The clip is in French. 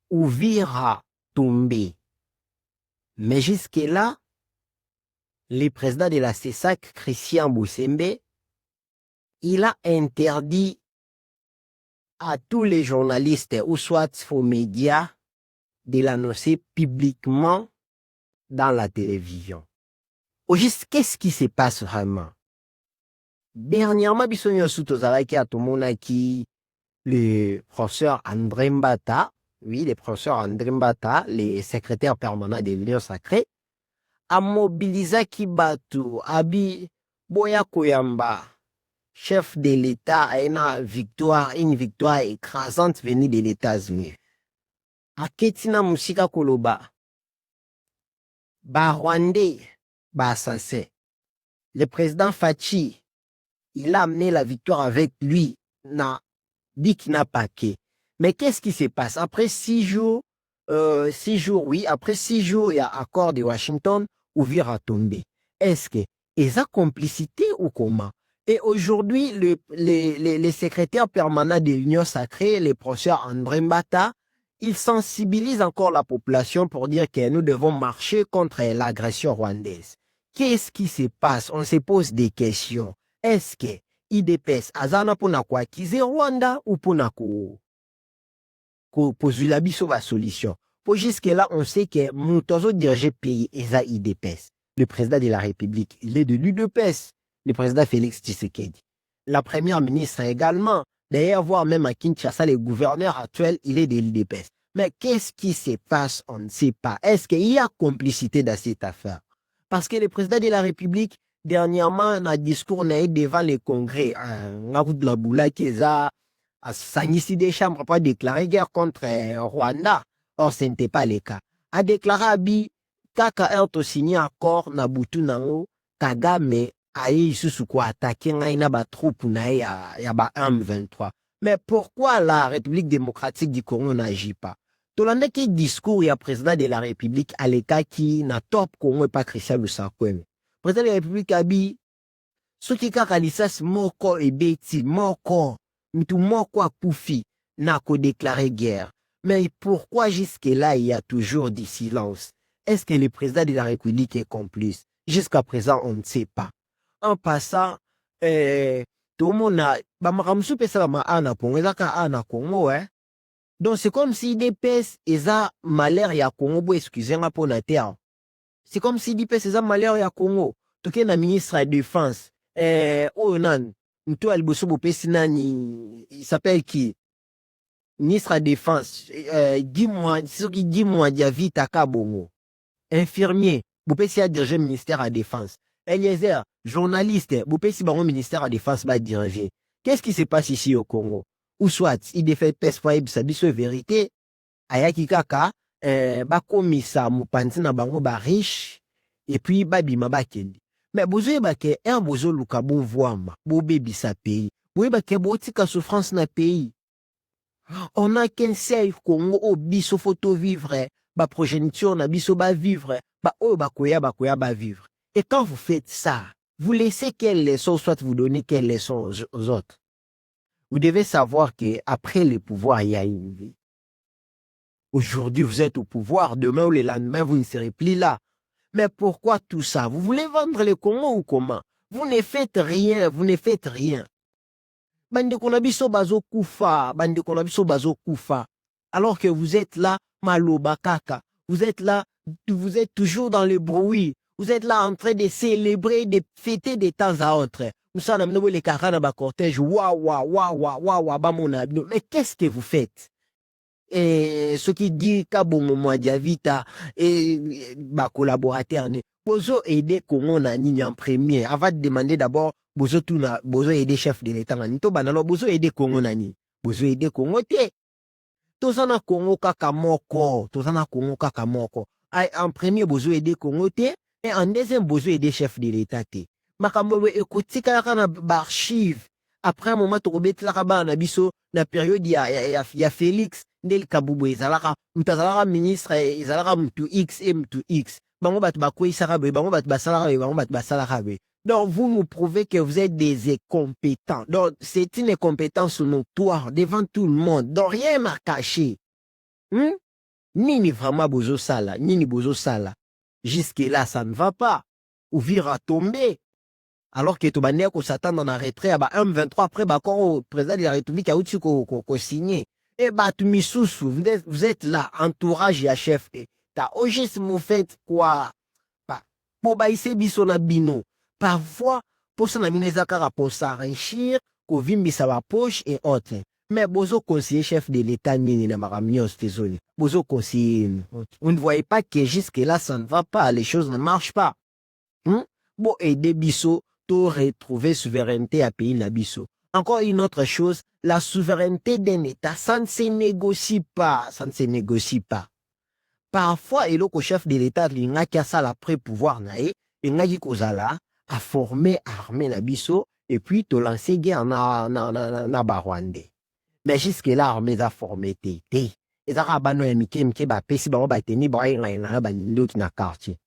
Ouvira tombé. Mais jusque-là, le président de la CESAC, Christian Boussembe, il a interdit à tous les journalistes ou soit aux médias de l'annoncer publiquement dans la télévision. Au juste, qu'est-ce qui se passe vraiment? Dernièrement, Bissonio Soutozaraki a qui le professeur André Mbata, oui, le professeur André Mbata, le secrétaire permanent de l'Union sacrée, a mobilisé Kibatu, Abi Boya Koyamba, chef de l'État, a une victoire écrasante venue de l'États-Unis. A Ketina Musika Koloba, ba Rwandais, ba assassin. Le président Fachi, il a amené la victoire avec lui, n'a dit qu'il n'a pas qu'é. Mais qu'est-ce qui se passe? Après 6 jours, après 6 jours, il y a accord de Washington, Ouvira tombé. Est-ce que, ils ont complicité ou comment? Et aujourd'hui, les secrétaires permanents de l'Union sacrée, les professeurs André Mbata, ils sensibilisent encore la population pour dire que nous devons marcher contre l'agression rwandaise. Qu'est-ce qui se passe? On se pose des questions. Est-ce que IDPS azana pona kwa kize Rwanda ou pona ko poser la biso la solution? Pour jusque là, on sait que nous tous diriger pays eza IDPS. Le président de la République, il est de l'UDPS. Le président Félix Tshisekedi. La première ministre également. D'ailleurs, voir même à Kinshasa, le gouverneur actuel, il est de l'UDPS. Mais qu'est-ce qui se passe? On ne sait pas. Est-ce qu'il y a complicité dans cette affaire? Parce que le président de la République, dernièrement, dans un discours devant le Congrès, Sangissi Deschamps n'a pas déclaré guerre contre Rwanda. Or, ce n'était pas le cas. A déclaré Abi, Kaka a signé accord Nabutu Nango, Kagame, aïe, sous quoi attaquer, n'a pas troupe, y a ba M23. Mais pourquoi la République démocratique du Congo n'agit pas? Tolanda qui discours, il y a président de la République à l'état qui n'a top Congo et pas Christian Lusakoueme. Président de la République a dit, ce qui kaka lisas moko et beti, moko, mitou moko a poufi, n'a qu'à déclarer guerre. Mais pourquoi jusque-là, il y a toujours du silence? Est-ce que le président de la République est complice? Jusqu'à présent, on ne sait pas. En passant, tout le monde a, bamaramsou pesa ma ana Congo, ezaka ana Congo, hein. Donc c'est comme si des pèses eza malheur ya Congo, excusez-moi pour la terre. C'est comme si des pèses eza malheur ya Congo. Toké na ministre de défense, Onan, Mto Alboso Bopesi nani, il s'appelle qui? Ministre de défense, dis-moi, ce qui dis-moi, Diavi Takabongo. Infirmier, Bopesi a dirigé le ministère de la défense. Eliezer, journaliste, Bopesi Baron ministère de la défense va diriger. Qu'est-ce qui se passe ici au Congo? Ou soit, il défait pes foib sabiso vérité, ayaki kaka, bakomisa mupanzi na bango ba riche, et puis babima bakendi. Mais bozo bake, bozo luka bon voama, bo baby sa pays, bo bake bo tika souffrance na pays. On a qu'un seul Congo au biso photo vivre, ba progéniture na biso ba vivre, ba bakoya ba vivre. Et quand vous faites ça, vous laissez quelle leçon, soit vous donnez quelle leçon aux autres. Vous devez savoir qu'après le pouvoir, il y a une vie. Aujourd'hui, vous êtes au pouvoir, demain ou le lendemain, vous ne serez plus là. Mais pourquoi tout ça? Vous voulez vendre le Congo ou comment? Vous ne faites rien, vous ne faites rien. Bande konabiso bazo kufa, bande konabiso bazo kufa. Alors que vous êtes là, maloba kaka. Vous êtes là, vous êtes toujours dans le bruit. Vous êtes là en train de célébrer, de fêter de temps à autre. Nous sommes les carans dans cortège. Mais qu'est-ce que vous faites? Et ce qui dit Kabongo Mwadiavita et ma collaborateur, Bozo aider Congo nani en premier. Avant de demander d'abord, Bozo tuna, Bozo aider chef de l'État nani. To banalo, Bozo aider Congo nani. Bozo aider Congo te. Tozana Congo kakamoko. Tozana Congo kakamoko. En premier, Bozo aider Congo te. Et en deuxième, Bozo aider chef de l'État te. Makambo écoute, kana archive. Après un moment, tu rebêtes la rabat en abisso, la période, il y a Félix, Ndel Kaboubou, Izalaka, Mtazara ministre, Izalaka Mtu X et Mtu X. Bango bat bakwe Sarabe, bango bat basalabe, bango bat basalarabe. Donc, vous nous prouvez que vous êtes des incompétents. Donc, c'est une incompétence notoire devant tout le monde. Donc, rien à cacher. Nini vraiment bozo sala, nini bozo sala. Jusque là, ça ne va pas. Ouvrir à tomber. Alors que tu vas s'attendre en retrait à M23 après quand le président de la République a signé. Et tu vous êtes là, entourage et chef. T'as au juste vous faites quoi? Pour baisser bisona bino. Parfois, pour ça, pour s'enrichir, pour vimbi sa poche et autres. Mais bozo conseiller chef de l'État nini na maramios désolé. Bozo conseiller. Vous ne voyez pas que jusque là ça ne va pas, les choses ne marchent pas. Bon aider biso to retrouver souveraineté à pays nabiso. Encore une autre chose, la souveraineté d'un État, ça ne se négocie pas, ça ne se négocie pas. Parfois, et le chef de l'État, il y a ça après pouvoir naé, il y a kozala à former armée nabiso et puis te lancer guerre na Barwande. Mais jusque là, armée a formé té. Et ça rabano ya mike ba pesi ba ba teni ba na quartier.